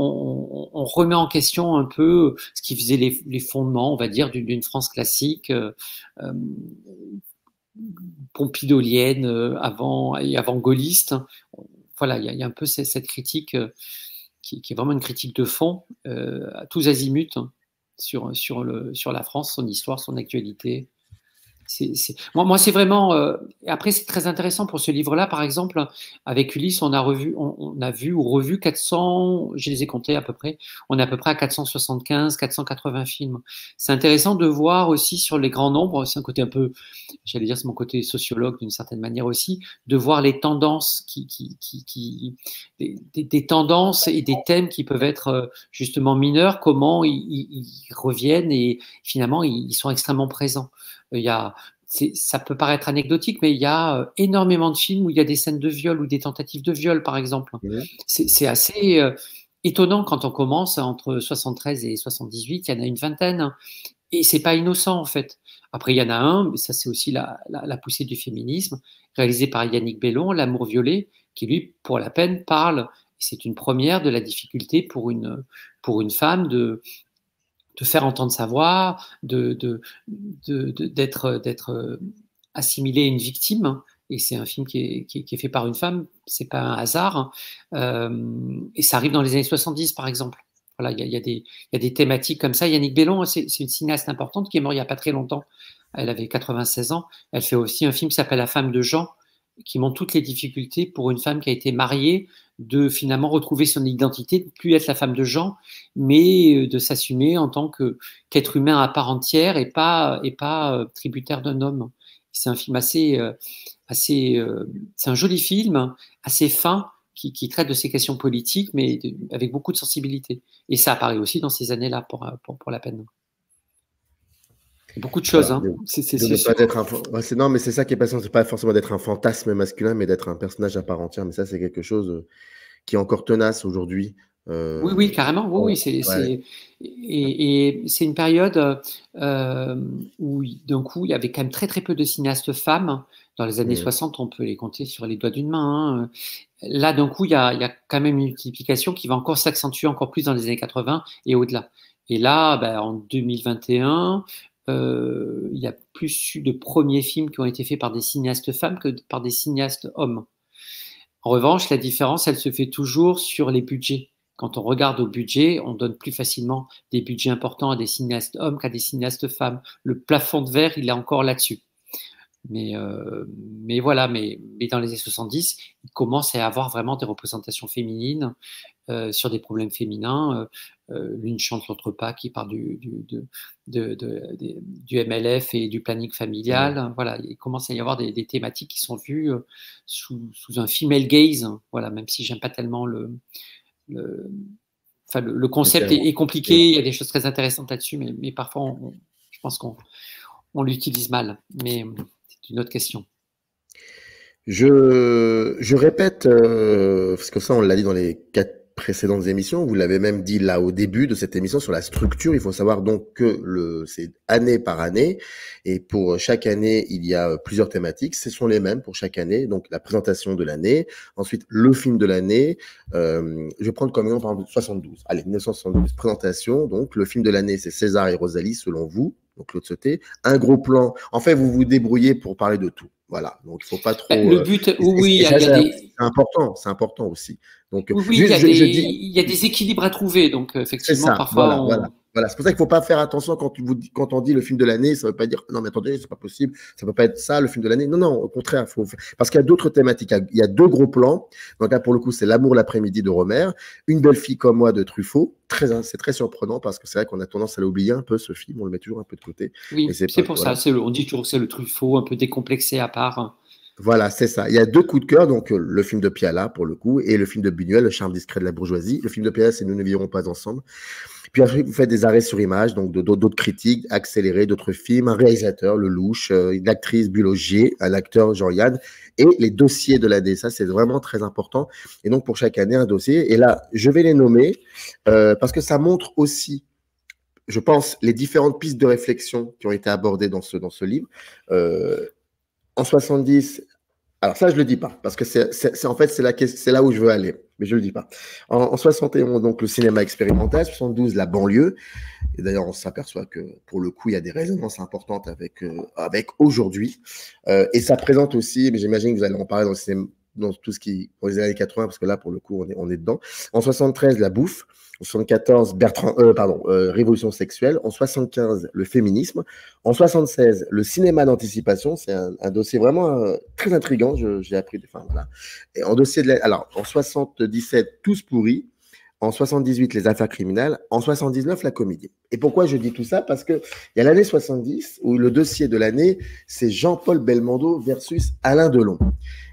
on remet en question un peu ce qui faisait les fondements, on va dire, d'une France classique, pompidolienne, avant-gaulliste. Voilà, il y a un peu cette critique qui est vraiment une critique de fond, à tous azimuts, sur la France, son histoire, son actualité. Moi, c'est vraiment. Après, c'est très intéressant pour ce livre-là, par exemple, avec Ulysse, on a vu ou revu 400, je les ai comptés à peu près, on est à peu près à 475, 480 films. C'est intéressant de voir aussi sur les grands nombres, c'est un côté un peu, j'allais dire, c'est mon côté sociologue d'une certaine manière aussi, de voir les tendances des tendances et des thèmes qui peuvent être justement mineurs, comment ils reviennent et finalement ils sont extrêmement présents. Ça peut paraître anecdotique, mais il y a énormément de films où il y a des scènes de viol ou des tentatives de viol, par exemple. C'est assez étonnant quand on commence entre 73 et 78, il y en a une vingtaine, et c'est pas innocent en fait. Après, il y en a un, mais ça c'est aussi la poussée du féminisme, réalisé par Yannick Bellon, L'amour violé, qui lui, pour la peine, parle, c'est une première, de la difficulté pour une femme de faire entendre sa voix, d'être assimilé à une victime. Et c'est un film qui est fait par une femme, c'est pas un hasard. Et ça arrive dans les années 70, par exemple. Voilà, il y a des thématiques comme ça. Yannick Bellon, c'est une cinéaste importante qui est morte il n'y a pas très longtemps. Elle avait 96 ans. Elle fait aussi un film qui s'appelle La femme de Jean, qui montre toutes les difficultés pour une femme qui a été mariée de finalement retrouver son identité, de ne plus être la femme de Jean, mais de s'assumer en tant qu'être humain à part entière et pas tributaire d'un homme. C'est un film c'est un joli film, assez fin, qui traite de ces questions politiques, mais avec beaucoup de sensibilité. Et ça apparaît aussi dans ces années-là pour la peine. Beaucoup de choses. Voilà, non, mais c'est ça qui est passionnant. C'est pas forcément d'être un fantasme masculin, mais d'être un personnage à part entière. Mais ça, c'est quelque chose qui est encore tenace aujourd'hui. Oui, carrément. Oui, et c'est une période où, d'un coup, il y avait quand même très, très peu de cinéastes femmes. Dans les années 60, on peut les compter sur les doigts d'une main. Là, d'un coup, il y a quand même une multiplication qui va encore s'accentuer encore plus dans les années 80 et au-delà. Et là, en 2021, il y a plus eu de premiers films qui ont été faits par des cinéastes femmes que par des cinéastes hommes. En revanche, la différence, elle se fait toujours sur les budgets. Quand on regarde au budget, on donne plus facilement des budgets importants à des cinéastes hommes qu'à des cinéastes femmes. Le plafond de verre, il est encore là-dessus. Mais voilà, mais dans les années 70, il commence à y avoir vraiment des représentations féminines sur des problèmes féminins. L'une chante, l'autre pas, qui parle du MLF et du planning familial. Voilà, il commence à y avoir des thématiques qui sont vues sous un female gaze. Voilà, même si j'aime pas tellement le concept est compliqué. Il y a des choses très intéressantes là-dessus, mais parfois, je pense qu'on l'utilise mal. Mais c'est une autre question. Je répète, parce que ça, on l'a dit dans les 4 précédentes émissions, vous l'avez même dit là au début de cette émission sur la structure. Il faut savoir donc que c'est année par année, et pour chaque année, il y a plusieurs thématiques. Ce sont les mêmes pour chaque année. Donc la présentation de l'année, ensuite le film de l'année. Je vais prendre comme exemple par exemple 72. Allez, 1972, présentation. Donc le film de l'année, c'est César et Rosalie, selon vous. Donc Claude Sauté. Un gros plan. En fait, vous vous débrouillez pour parler de tout. Voilà, donc il ne faut pas trop. Le but, oui, c'est important aussi. Donc, oui, il y a des équilibres à trouver, donc effectivement, ça, parfois. Voilà. C'est pour ça qu'il ne faut pas faire attention quand on dit le film de l'année. Ça ne veut pas dire non, mais attendez, c'est pas possible. Ça ne peut pas être ça le film de l'année. Non, au contraire, parce qu'il y a d'autres thématiques. Il y a 2 gros plans. Donc là, pour le coup, c'est L'amour l'après-midi de Rohmer, Une belle fille comme moi de Truffaut. C'est très surprenant parce que c'est vrai qu'on a tendance à l'oublier un peu, ce film. On le met toujours un peu de côté. Oui, c'est pour ça. On dit toujours que c'est le Truffaut un peu décomplexé à part. Voilà, c'est ça. Il y a 2 coups de cœur, donc le film de Piala pour le coup, et le film de Buñuel, Le charme discret de la bourgeoisie. Le film de Piala, c'est Nous ne vivrons pas ensemble. Puis après, vous faites des arrêts sur image, donc d'autres critiques accélérées, d'autres films, un réalisateur, Lelouch, une actrice, Bulogier, un acteur, Jean-Yann, et les dossiers de la DSA, c'est vraiment très important. Et donc, pour chaque année, un dossier. Et là, je vais les nommer parce que ça montre aussi, je pense, les différentes pistes de réflexion qui ont été abordées dans ce livre. En 70, alors ça, je le dis pas, parce que en fait, c'est là où je veux aller, mais je le dis pas. En 71, donc, le cinéma expérimental, 72, la banlieue. Et d'ailleurs, on s'aperçoit que, pour le coup, il y a des résonances importantes avec aujourd'hui. Et ça présente aussi, mais j'imagine que vous allez en parler dans le cinéma, dans tout ce qui, dans les années 80, parce que là, pour le coup, on est dedans. En 73, la bouffe. En 74, Révolution sexuelle. En 75, le féminisme. En 76, le cinéma d'anticipation. C'est un dossier vraiment très intriguant. J'ai appris. Enfin, voilà. Et en dossier alors, en 77, tous pourris. En 78, les affaires criminelles. En 79, la comédie. Et pourquoi je dis tout ça? Parce qu'il y a l'année 70 où le dossier de l'année, c'est Jean-Paul Belmondo versus Alain Delon.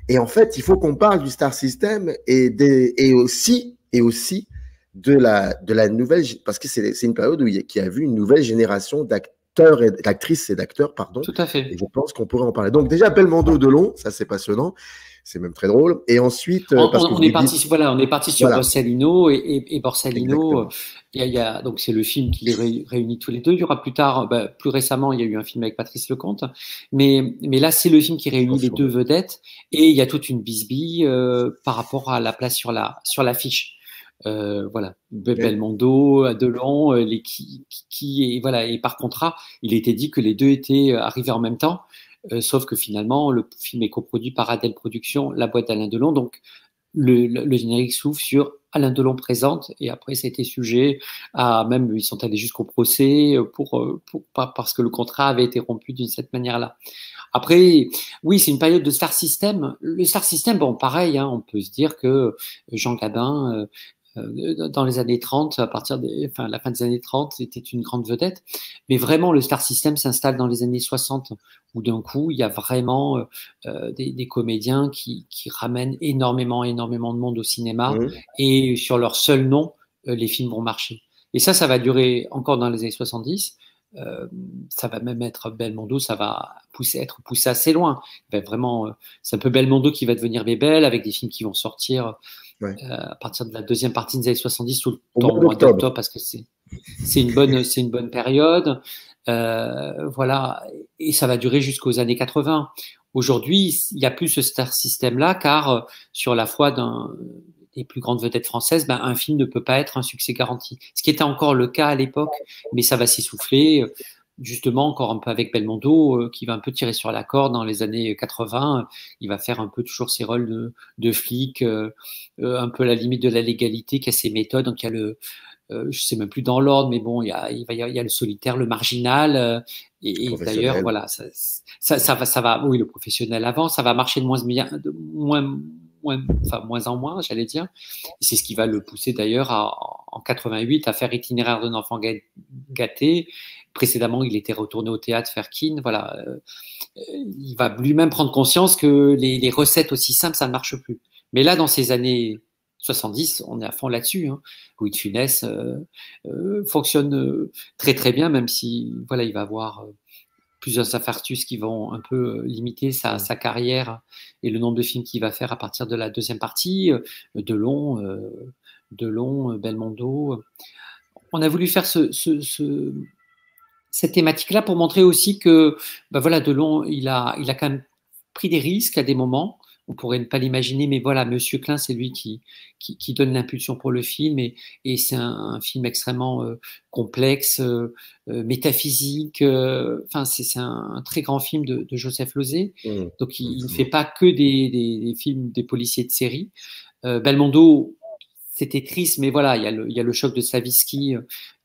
Et en fait, il faut qu'on parle du Star System et aussi de la nouvelle, parce que c'est une période qui a vu une nouvelle génération d'actrices et d'acteurs, pardon. Tout à fait. Et je pense qu'on pourrait en parler. Donc déjà, Belmondo Delon, ça c'est passionnant. C'est même très drôle. Et ensuite, on est parti sur Borsalino et Borsalino. Donc c'est le film qui les réunit tous les deux. Il y aura plus tard, plus récemment, il y a eu un film avec Patrice Lecomte. Mais là, c'est le film qui réunit les deux vedettes. Et il y a toute une bisbille par rapport à la place sur l'affiche. Voilà, Belmondo, Delon, et voilà. Et par contrat, il était dit que les deux étaient arrivés en même temps. Sauf que finalement, le film est coproduit par Adèle Productions, la boîte d'Alain Delon. Donc, le générique s'ouvre sur Alain Delon présente. Et après, ça a été sujet à même, ils sont allés jusqu'au procès parce que le contrat avait été rompu d'une cette manière-là. Après, oui, c'est une période de Star System. Le Star System, bon, pareil, hein, on peut se dire que Jean Gabin, dans les années 30, la fin des années 30, c'était une grande vedette. Mais vraiment, le Star System s'installe dans les années 60, où d'un coup, il y a vraiment des comédiens qui ramènent énormément de monde au cinéma. Et sur leur seul nom, les films vont marcher. Et ça va durer encore dans les années 70. Ça va même être Belmondo, ça va être poussé assez loin. Vraiment, c'est un peu Belmondo qui va devenir Bébel, avec des films qui vont sortir à partir de la deuxième partie des années 70 tout le temps au mois d'octobre, parce que c'est une bonne période. Voilà, et ça va durer jusqu'aux années 80. Aujourd'hui, il n'y a plus ce Star System là, car sur la foi des plus grandes vedettes françaises, un film ne peut pas être un succès garanti. Ce qui était encore le cas à l'époque, mais ça va s'essouffler. Justement, encore un peu avec Belmondo, qui va un peu tirer sur la corde dans les années 80. Il va faire un peu toujours ses rôles de flic, un peu à la limite de la légalité, qui a ses méthodes. Donc, il y a je sais même plus dans l'ordre, mais bon, il y a le solitaire, le marginal, et d'ailleurs, voilà, ça va, oui, le professionnel avant, ça va marcher de moins en moins, j'allais dire. C'est ce qui va le pousser d'ailleurs en 88 à faire Itinéraire d'un enfant gâté. Précédemment, il était retourné au théâtre faire Keane. Voilà, il va lui-même prendre conscience que les recettes aussi simples, ça ne marche plus. Mais là, dans ces années 70, on est à fond là-dessus. Hein. Louis de Funès fonctionne très très bien, même si voilà, il va avoir plusieurs infarctus qui vont un peu limiter sa carrière et le nombre de films qu'il va faire à partir de la deuxième partie. Delon, Belmondo. On a voulu faire cette thématique-là pour montrer aussi que voilà, Delon, il a quand même pris des risques à des moments. On pourrait ne pas l'imaginer, mais voilà, Monsieur Klein, c'est lui qui donne l'impulsion pour le film, et c'est un film extrêmement complexe, métaphysique. Enfin, c'est un très grand film de Joseph Losey. Donc, il ne fait pas que des films des policiers de série. Belmondo, c'était triste, mais voilà, il y a le choc de Slaviski,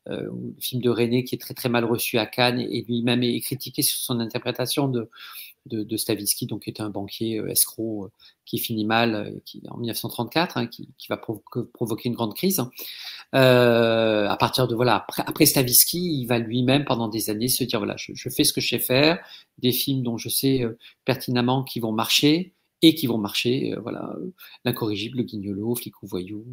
le film de René qui est très très mal reçu à Cannes, et lui-même est critiqué sur son interprétation de Stavisky, donc qui est un banquier escroc qui finit mal, en 1934, hein, qui va provoquer une grande crise. À partir de voilà, après Stavisky, il va lui-même pendant des années se dire voilà, je fais ce que je sais faire, des films dont je sais pertinemment qu'ils vont marcher, et qui vont marcher. Voilà, l'incorrigible, le guignolo, flic ou voyou,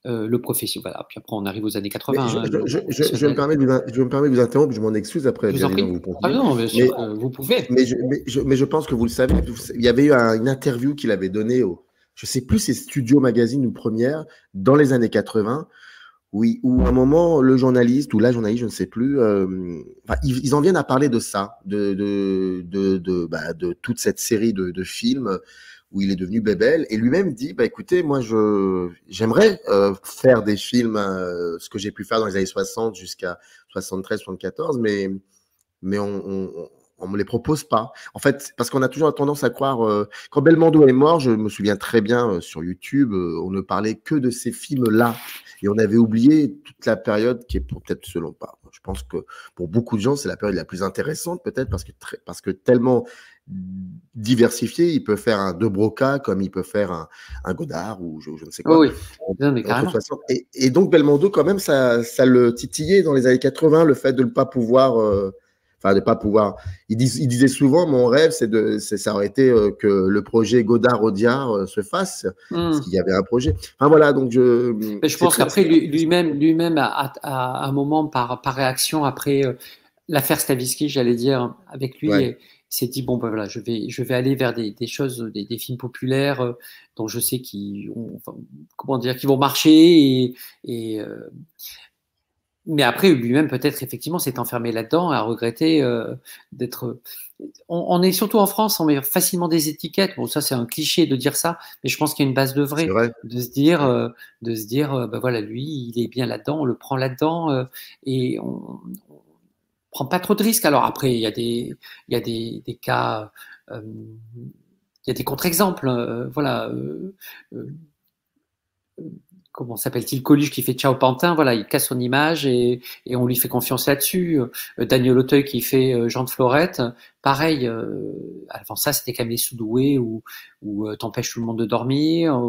le professionnel. Voilà. Puis après, on arrive aux années 80. Je me permets de vous interrompre, je m'en excuse après, je vous en prie. vous continuez. Ah non, bien sûr que vous pouvez. Mais je pense que vous le savez, il y avait eu une interview qu'il avait donnée je ne sais plus, c'est Studio Magazine ou Première, dans les années 80, oui, où à un moment, le journaliste ou la journaliste, je ne sais plus, ils en viennent à parler de ça, de toute cette série de films où il est devenu Bébel, et lui-même dit, écoutez, moi, j'aimerais faire des films, ce que j'ai pu faire dans les années 60 jusqu'à 73, 74, mais on me les propose pas. En fait, parce qu'on a toujours tendance à croire, quand Belmondo est mort, je me souviens très bien sur YouTube, on ne parlait que de ces films-là. Et on avait oublié toute la période qui est peut-être selon pas. Je pense que pour beaucoup de gens, c'est la période la plus intéressante, peut-être, parce que tellement diversifié, il peut faire un De Broca comme il peut faire un Godard ou je ne sais quoi. Oui, non, mais carrément. Et donc Belmondo, quand même, ça le titillait dans les années 80, le fait de ne pas pouvoir... de pas pouvoir. Il disait souvent, mon rêve, ça aurait été que le projet Godard-Audiard se fasse, parce qu'il y avait un projet. Enfin voilà, donc je pense qu'après lui-même à un moment par réaction après l'affaire Stavisky, j'allais dire avec lui, il s'est dit bon voilà, je vais aller vers des choses, des films populaires dont je sais qu'ils vont marcher mais après, lui-même, peut-être, effectivement, s'est enfermé là-dedans, a regretté d'être... On est surtout en France, on met facilement des étiquettes. Bon, ça, c'est un cliché de dire ça, mais je pense qu'il y a une base de vrai. De se dire, voilà, lui, il est bien là-dedans, on le prend là-dedans, et on prend pas trop de risques. Alors après, il y a des cas... il y a des contre-exemples, voilà... comment s'appelle-t-il, Coluche qui fait Ciao Pantin, voilà, il casse son image et on lui fait confiance là-dessus. Daniel Auteuil qui fait Jean de Florette, pareil. Avant ça, c'était quand même Les Sous-doués ou T'empêches tout le monde de dormir.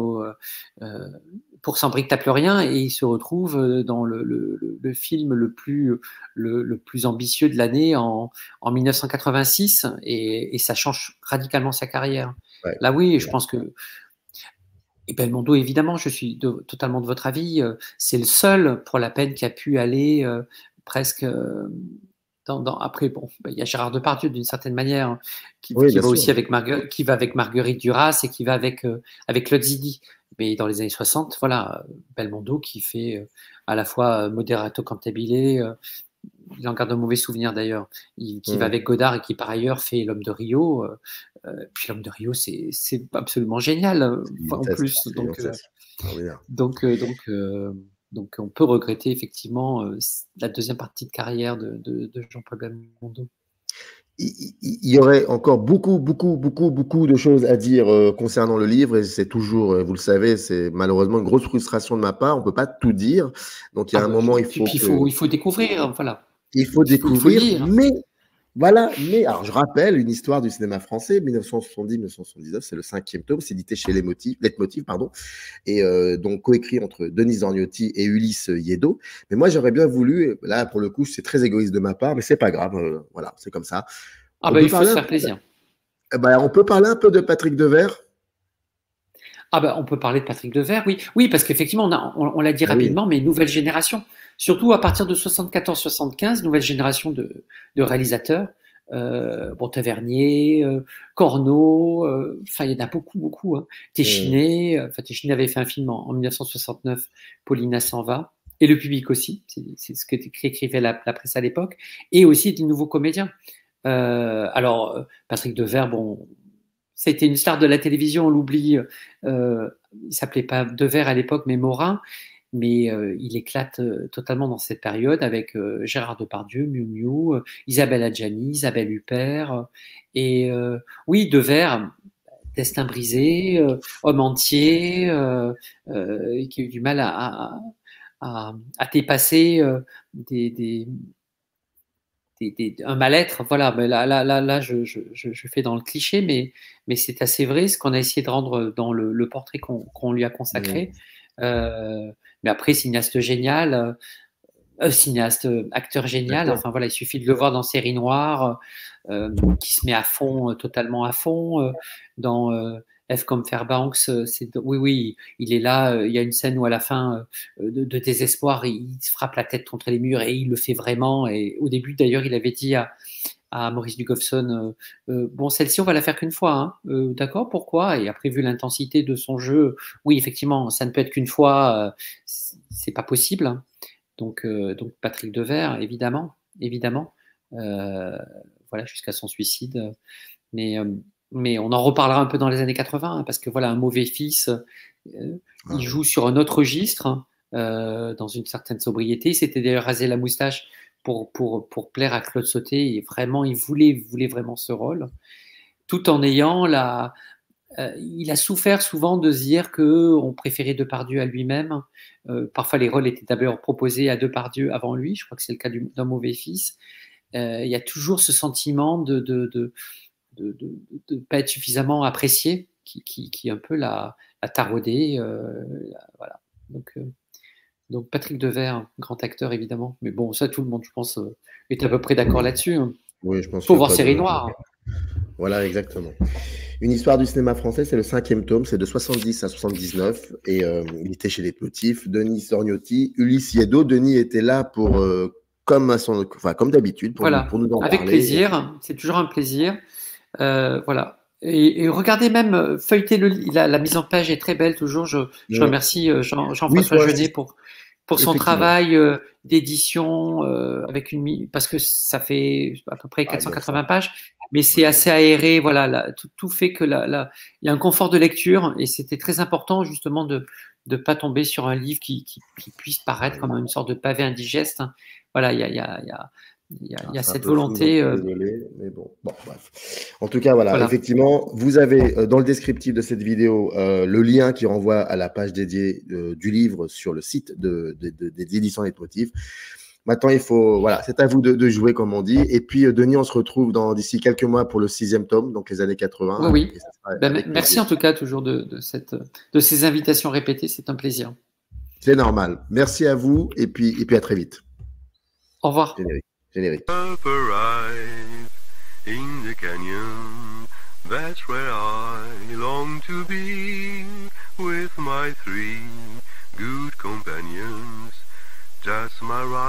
Pour Sans briques, t'as plus rien, et il se retrouve dans le film le plus ambitieux de l'année en 1986 et ça change radicalement sa carrière. Ouais. Là, oui, je pense que et Belmondo, évidemment, je suis totalement de votre avis. C'est le seul, pour la peine, qui a pu aller presque. Après, bon, il y a Gérard Depardieu d'une certaine manière, qui va aussi qui va avec Marguerite Duras et qui va avec Claude Zidi. Mais dans les années 60, voilà, Belmondo qui fait à la fois Moderato Cantabile. Il en garde un mauvais souvenir d'ailleurs, qui va avec Godard et qui par ailleurs fait L'Homme de Rio. Puis L'Homme de Rio, c'est absolument génial en plus. Donc on peut regretter effectivement la deuxième partie de carrière de Jean-Paul Belmondo. Il y aurait encore beaucoup de choses à dire concernant le livre, et c'est toujours, vous le savez, c'est malheureusement une grosse frustration de ma part. On ne peut pas tout dire. Donc il y a un moment, il faut découvrir, voilà. Il faut découvrir, mais alors je rappelle une histoire du cinéma français, 1970-1979, c'est le 5e tome, c'est édité chez Leitmotiv, pardon, et donc coécrit entre Denise Dorgnotti et Ulysse Yeddo. Mais moi j'aurais bien voulu, là pour le coup c'est très égoïste de ma part, mais c'est pas grave, voilà, c'est comme ça. Il faut se faire plaisir. On peut parler un peu de Patrick Devers. On peut parler de Patrick Devers, oui, parce qu'effectivement, on l'a dit rapidement, mais nouvelle génération, surtout à partir de 74-75, nouvelle génération de réalisateurs, Tavernier, Corneau, il y en a beaucoup, hein. Téchiné, Téchiné avait fait un film en 1969, Paulina s'en va, et le public aussi, c'est ce qu'écrivait la presse à l'époque, et aussi des nouveaux comédiens. Alors, Patrick Devers, ça a été une star de la télévision, on l'oublie. Il s'appelait pas Devers à l'époque, mais Morin. Mais il éclate totalement dans cette période avec Gérard Depardieu, Miu Miu, Isabelle Adjani, Isabelle Huppert. Et oui, Devers, Destin brisé, homme entier, qui a eu du mal à dépasser un mal-être, voilà. Mais là, je fais dans le cliché, mais c'est assez vrai ce qu'on a essayé de rendre dans le portrait qu'on lui a consacré. Mais après, cinéaste génial, Cinéaste, acteur génial. Enfin voilà, il suffit de le voir dans Série Noire, qui se met à fond, totalement à fond. Dans F comme Fairbanks, oui, il est là. Il y a une scène où à la fin de désespoir, il se frappe la tête contre les murs et il le fait vraiment. Et au début, d'ailleurs, il avait dit à Maurice Dugofson, bon, celle-ci, on va la faire qu'une fois. Hein. D'accord, pourquoi? Et après, vu l'intensité de son jeu, oui, effectivement, ça ne peut être qu'une fois. C'est pas possible. Hein. Donc Patrick Devers, évidemment, voilà, jusqu'à son suicide. Mais on en reparlera un peu dans les années 80, hein, parce que voilà, Un mauvais fils, il joue sur un autre registre, dans une certaine sobriété. Il s'était d'ailleurs rasé la moustache pour plaire à Claude Sautet, et vraiment, il voulait vraiment ce rôle, tout en ayant il a souffert souvent de se dire qu'on préférait Depardieu à lui-même. Parfois, les rôles étaient d'abord proposés à Depardieu avant lui. Je crois que c'est le cas d'Un mauvais fils. Il y a toujours ce sentiment de pas être suffisamment apprécié qui un peu l'a taraudé. Voilà. Donc Patrick Devers, grand acteur évidemment. Mais bon, ça, tout le monde, je pense, est à peu près d'accord là-dessus. Hein. Oui, je pense. Faut voir Série Noire. Voilà, exactement. Une histoire du cinéma français, c'est le 5e tome, c'est de 70 à 79, et il était chez Leitmotiv. Denis Sorgnotti, Ulysse Yeddo. Denis était là pour, comme d'habitude, pour nous en parler. Avec plaisir, c'est toujours un plaisir. Voilà. Et regardez même, feuilleter la mise en page est très belle toujours. Je remercie Jean-François Jeunet pour son travail d'édition parce que ça fait à peu près 480 pages, mais c'est assez aéré. Voilà, tout fait que il y a un confort de lecture, et c'était très important justement de ne pas tomber sur un livre qui puisse paraître comme une sorte de pavé indigeste. Hein. Voilà, il y a cette volonté. Désolé, mais bon, bref. En tout cas, voilà. Effectivement, vous avez dans le descriptif de cette vidéo le lien qui renvoie à la page dédiée du livre sur le site des éditions Leitmotiv. Maintenant, c'est à vous de jouer, comme on dit. Et puis, Denis, on se retrouve d'ici quelques mois pour le 6e tome, donc les années 80. Oui. Merci en tout cas toujours de ces invitations répétées. C'est un plaisir. C'est normal. Merci à vous, et puis à très vite. Au revoir. Générique. Up arrive in the canyon, that's where I long to be, with my 3 good companions, just my right.